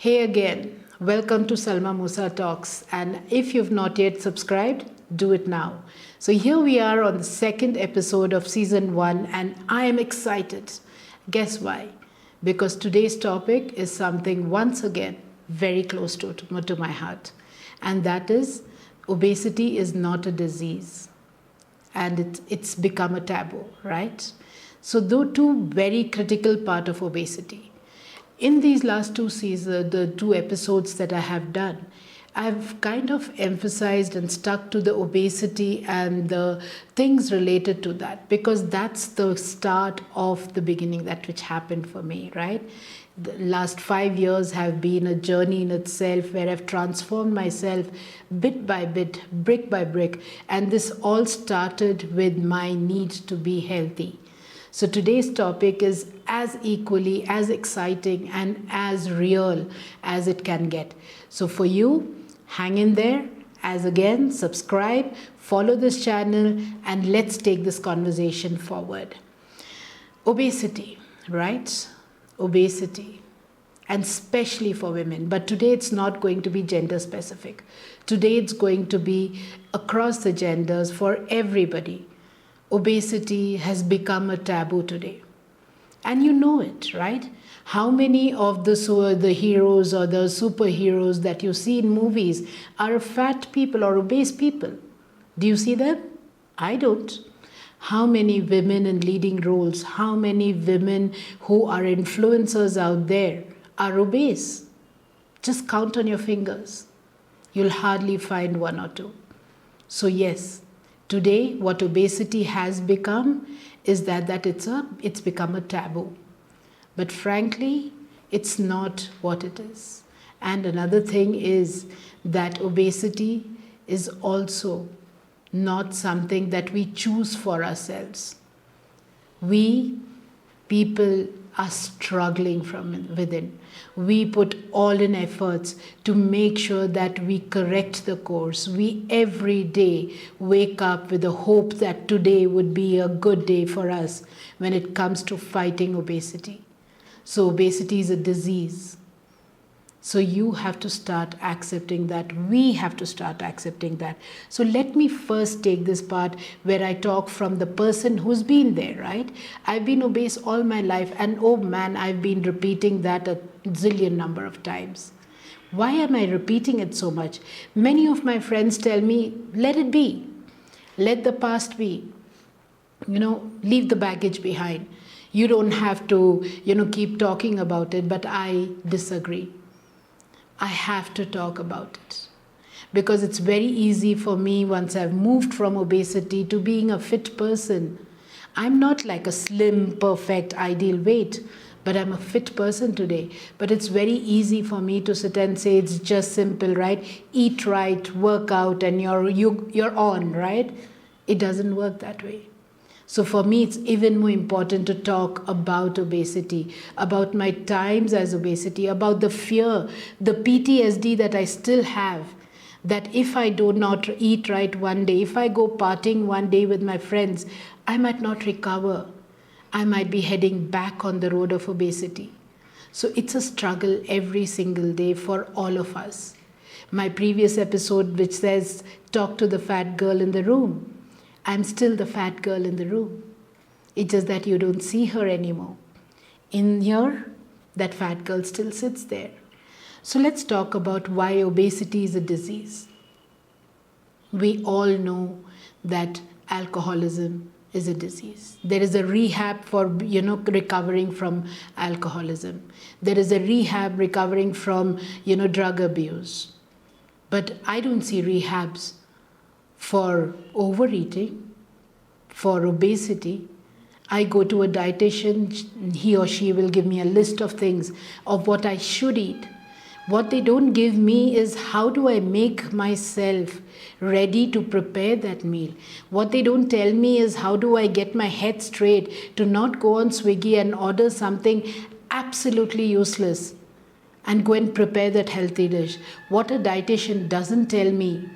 Hey again, welcome to Salma Musa Talks. And if you've not yet subscribed, do it now. So here we are on the second episode of season 1, and I am excited. Guess why? Because today's topic is something once again very close to my heart, and that is obesity is not a disease, and it's become a taboo, right? So, though two very critical part of obesity. In these last two seasons, the two episodes that I have done, I've kind of emphasized and stuck to the obesity and the things related to that, because that's the start of the beginning, that which happened for me, right? The last 5 years have been a journey in itself where I've transformed myself bit by bit, brick by brick, and this all started with my need to be healthy. So today's topic is as equally as exciting and as real as it can get. So for you, hang in there. As again, subscribe, follow this channel, and let's take this conversation forward. Obesity, right? Obesity, and especially for women. But today it's not going to be gender specific. Today it's going to be across the genders for everybody. Obesity has become a taboo today. And you know it, right? How many of the heroes or the superheroes that you see in movies are fat people or obese people? Do you see them? I don't. How many women in leading roles, how many women who are influencers out there are obese? Just count on your fingers. You'll hardly find one or two. So yes, today, what obesity has become is that it's become a taboo. But frankly, it's not what it is. And another thing is that obesity is also not something that we choose for ourselves. We people are struggling from within. We put all in efforts to make sure that we correct the course. We every day wake up with the hope that today would be a good day for us when it comes to fighting obesity. So obesity is a disease. So you have to start accepting that. We have to start accepting that. So let me first take this part where I talk from the person who's been there, right? I've been obese all my life, and oh man, I've been repeating that a zillion number of times. Why am I repeating it so much? Many of my friends tell me, let it be. Let the past be. Leave the baggage behind. You don't have to, keep talking about it, but I disagree. I have to talk about it, because it's very easy for me once I've moved from obesity to being a fit person. I'm not like a slim, perfect, ideal weight, but I'm a fit person today. But it's very easy for me to sit and say it's just simple, right? Eat right, work out, and you're on, right? It doesn't work that way. So for me, it's even more important to talk about obesity, about my times as obesity, about the fear, the PTSD that I still have, that if I do not eat right one day, if I go partying one day with my friends, I might not recover. I might be heading back on the road of obesity. So it's a struggle every single day for all of us. My previous episode, which says, talk to the fat girl in the room. I'm still the fat girl in the room. It's just that you don't see her anymore. In here, that fat girl still sits there. So let's talk about why obesity is a disease. We all know that alcoholism is a disease. There is a rehab for, recovering from alcoholism. There is a rehab recovering from, drug abuse. But I don't see rehabs for overeating, for obesity. I go to a dietitian, he or she will give me a list of things of what I should eat. What they don't give me is how do I make myself ready to prepare that meal. What they don't tell me is how do I get my head straight to not go on Swiggy and order something absolutely useless and go and prepare that healthy dish. What a dietitian doesn't tell me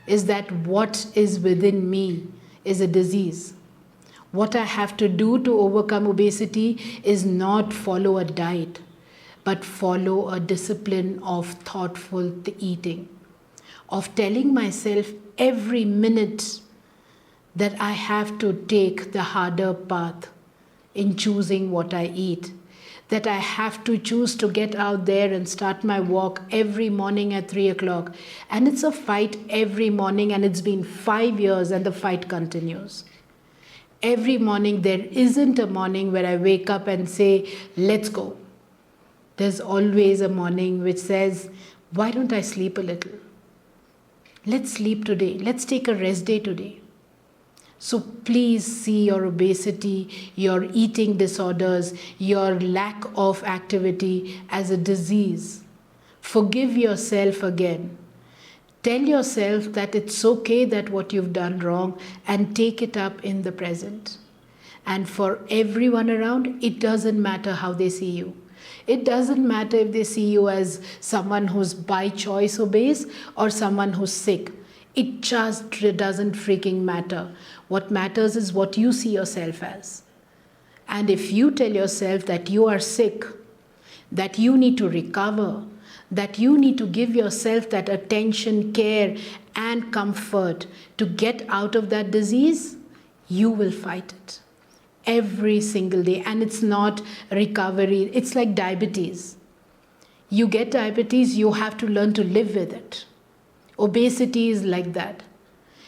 is that what is within me is a disease. What I have to do to overcome obesity is not follow a diet. but follow a discipline of thoughtful eating, of telling myself every minute that I have to take the harder path in choosing what I eat, that I have to choose to get out there and start my walk every morning at 3 o'clock. And it's a fight every morning, and it's been 5 years and the fight continues. Every morning, there isn't a morning where I wake up and say, let's go. There's always a morning which says, why don't I sleep a little? Let's sleep today. Let's take a rest day today. So please see your obesity, your eating disorders, your lack of activity as a disease. Forgive yourself again. Tell yourself that it's okay that what you've done wrong, and take it up in the present. And for everyone around, it doesn't matter how they see you. It doesn't matter if they see you as someone who's by choice obese or someone who's sick. It just doesn't freaking matter. What matters is what you see yourself as. And if you tell yourself that you are sick, that you need to recover, that you need to give yourself that attention, care, and comfort to get out of that disease, you will fight it every single day. And it's not recovery. It's like diabetes. You get diabetes, you have to learn to live with it. Obesity is like that.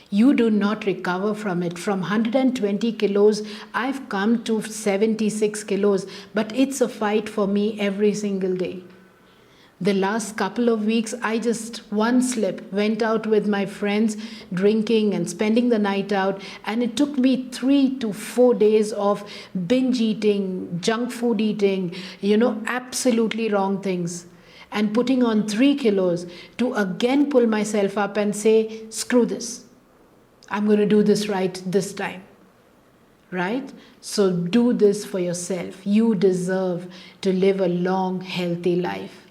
You do not recover from it. From 120 kilos, I've come to 76 kilos, but it's a fight for me every single day. The last couple of weeks, I just one slip, went out with my friends, drinking and spending the night out, and it took me 3 to 4 days of binge eating, junk food eating, absolutely wrong things, and putting on 3 kilos to again pull myself up and say, screw this. I'm going to do this right this time. Right? So do this for yourself. You deserve to live a long, healthy life.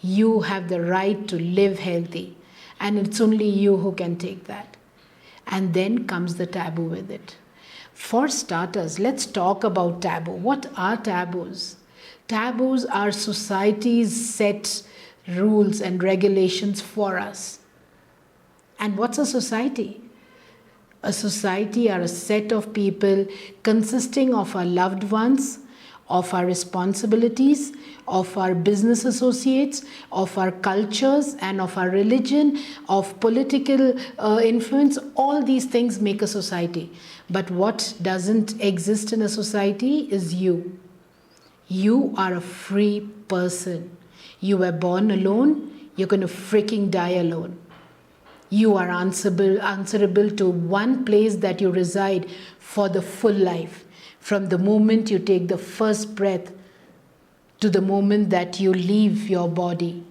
You have the right to live healthy, and it's only you who can take that. And then comes the taboo with it. For starters, let's talk about taboo. What are taboos? Taboos are society's set rules and regulations for us. And what's a society? A society are a set of people consisting of our loved ones, of our responsibilities, of our business associates, of our cultures, and of our religion, of political influence. All these things make a society. But what doesn't exist in a society is you. You are a free person. You were born alone. You're going to freaking die alone. You are answerable to one place that you reside for the full life. From the moment you take the first breath to the moment that you leave your body.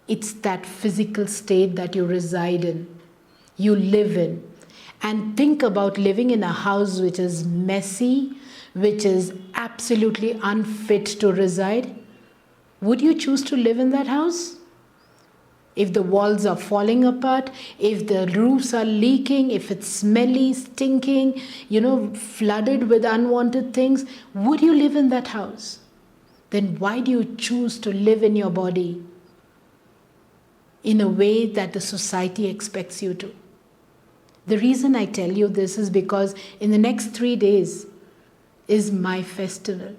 It's that physical state that you reside in, you live in. And think about living in a house which is messy, which is absolutely unfit to reside. Would you choose to live in that house? If the walls are falling apart, if the roofs are leaking, if it's smelly, stinking, flooded with unwanted things, would you live in that house? Then why do you choose to live in your body in a way that the society expects you to? The reason I tell you this is because in the next 3 days is my festival.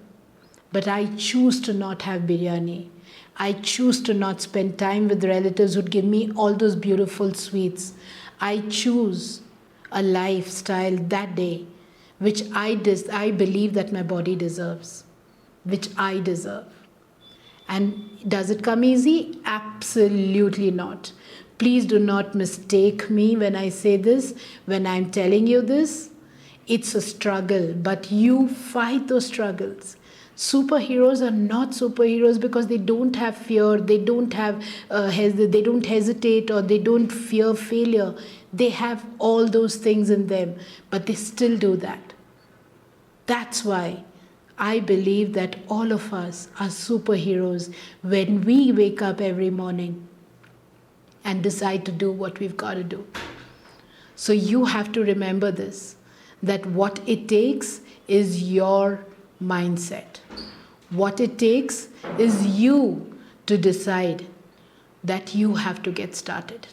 But I choose to not have biryani. I choose to not spend time with relatives who'd give me all those beautiful sweets. I choose a lifestyle that day which I believe that my body deserves, which I deserve. And does it come easy? Absolutely not. Please do not mistake me when I say this, when I'm telling you this. It's a struggle, but you fight those struggles. Superheroes are not superheroes because they don't have fear, they don't hesitate, or they don't fear failure. They have all those things in them, but they still do that. That's why I believe that all of us are superheroes when we wake up every morning and decide to do what we've got to do. So you have to remember this, that what it takes is your mindset. What it takes is you to decide that you have to get started.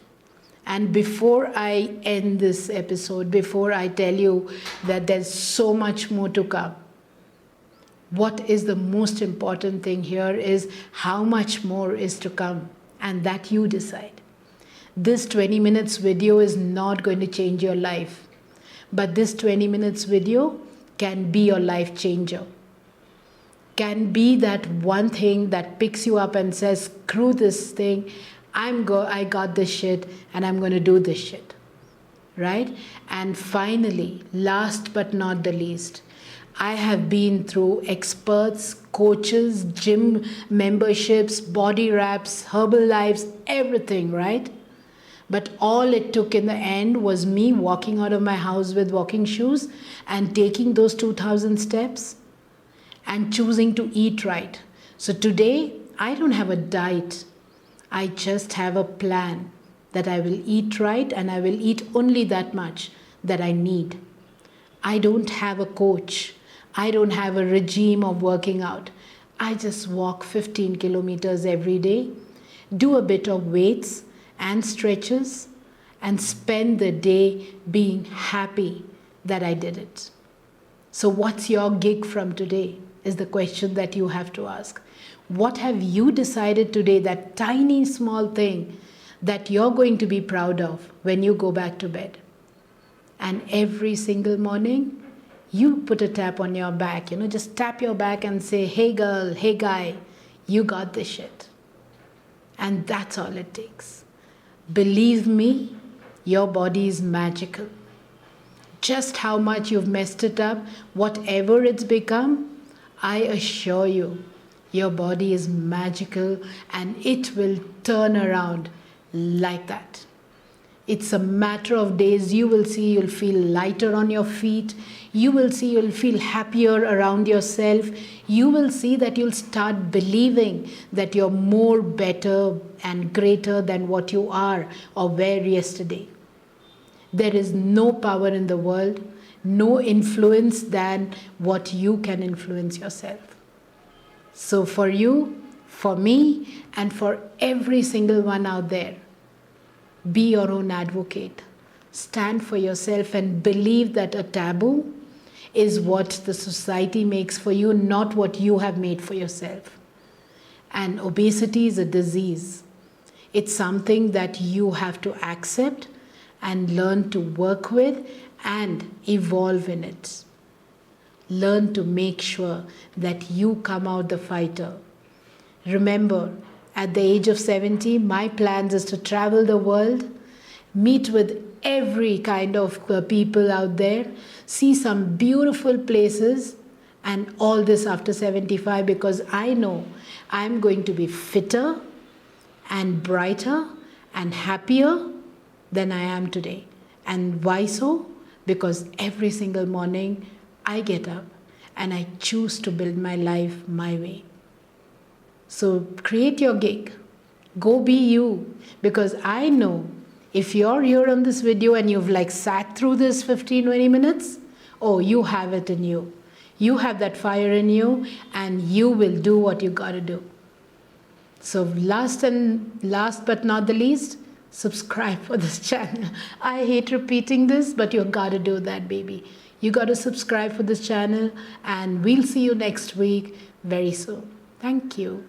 And before I end this episode, before I tell you that there's so much more to come, what is the most important thing here is how much more is to come, and that you decide. This 20 minutes video is not going to change your life, but this 20 minutes video can be your life changer. Can be that one thing that picks you up and says, screw this thing, I got this shit and I'm going to do this shit, right? And finally, last but not the least, I have been through experts, coaches, gym memberships, body wraps, herbal lives, everything, right? But all it took in the end was me walking out of my house with walking shoes and taking those 2,000 steps and choosing to eat right. So today, I don't have a diet. I just have a plan that I will eat right and I will eat only that much that I need. I don't have a coach. I don't have a regime of working out. I just walk 15 kilometers every day, do a bit of weights and stretches, and spend the day being happy that I did it. So what's your gig from today is the question that you have to ask. What have you decided today, that tiny small thing that you're going to be proud of when you go back to bed? And every single morning, you put a tap on your back, just tap your back and say, hey girl, hey guy, you got this shit. And that's all it takes. Believe me, your body is magical. Just how much you've messed it up, whatever it's become, I assure you, your body is magical and it will turn around like that. It's a matter of days. You will see you'll feel lighter on your feet. You will see you'll feel happier around yourself. You will see that you'll start believing that you're more better and greater than what you are or were yesterday. There is no power in the world, no influence than what you can influence yourself. So for you, for me, and for every single one out there, be your own advocate. Stand for yourself and believe that a taboo is what the society makes for you, not what you have made for yourself. And obesity is a disease. It's something that you have to accept and learn to work with and evolve in it. Learn to make sure that you come out the fighter. Remember, at the age of 70, my plans is to travel the world, meet with every kind of people out there, see some beautiful places, and all this after 75, because I know I'm going to be fitter and brighter and happier than I am today. And why so? Because every single morning I get up and I choose to build my life my way. So create your gig. Go be you. Because I know if you're here on this video and you've sat through this 15-20 minutes, oh, you have it in you. You have that fire in you and you will do what you gotta do. So last but not the least, subscribe for this channel. I hate repeating this, but you gotta do that, baby. You gotta subscribe for this channel and we'll see you next week very soon. Thank you.